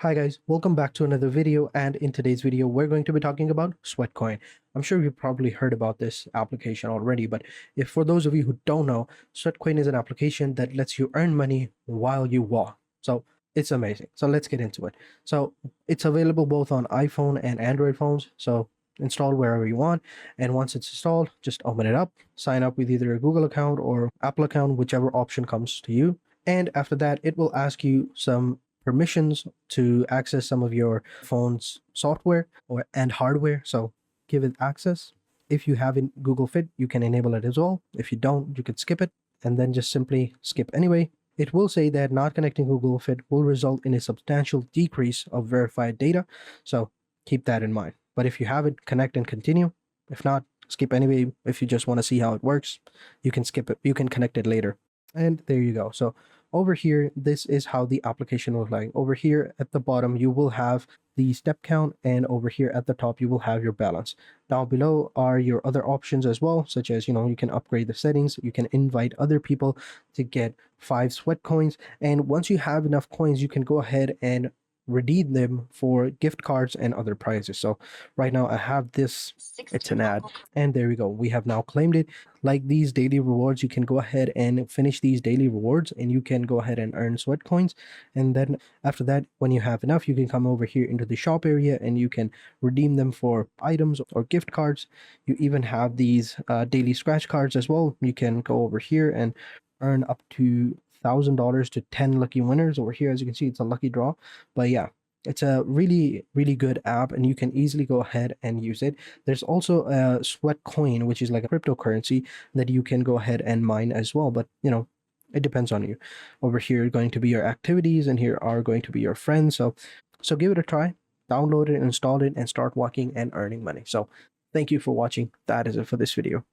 Hi guys, welcome back to another video, and in today's video we're going to be talking about Sweatcoin. I'm sure you've probably heard about this application already, but if for those of you who don't know, Sweatcoin is an application that lets you earn money while you walk. So it's amazing. So let's get into it. So it's available both on iPhone and Android phones. So install wherever you want, and once it's installed, just open it up, sign up with either a Google account or Apple account, whichever option comes to you. And after that, it will ask you some permissions to access some of your phone's software and hardware. So give it access. If you have in Google Fit, you can enable it as well. If you don't, you could skip it and then just simply skip anyway. It will say that not connecting Google Fit will result in a substantial decrease of verified data. So keep that in mind. But if you have it, connect and continue. If not, skip anyway. If you just want to see how it works, you can skip it. You can connect it later. And there you go. So over here, this is how the application looks like. Over here at the bottom, you will have the step count, and over here at the top, you will have your balance. Down below are your other options as well, such as, you can upgrade the settings, you can invite other people to get 5 sweat coins, and once you have enough coins, you can go ahead and redeem them for gift cards and other prizes. So right now I have this, it's an ad, and there we go. We have now claimed it. Like these daily rewards, you can go ahead and finish these daily rewards and you can go ahead and earn sweat coins. And then after that, when you have enough, you can come over here into the shop area and you can redeem them for items or gift cards. You even have these daily scratch cards as well. You can go over here and earn up to $1,000 to 10 lucky winners. Over here, as you can see, it's a lucky draw. But yeah, it's a really good app and you can easily go ahead and use it. There's also a sweat coin, which is like a cryptocurrency that you can go ahead and mine as well, but it depends on you. Over here are going to be your activities and here are going to be your friends. So give it a try, download it, install it, and start walking and earning money. So thank you for watching. That is it for this video.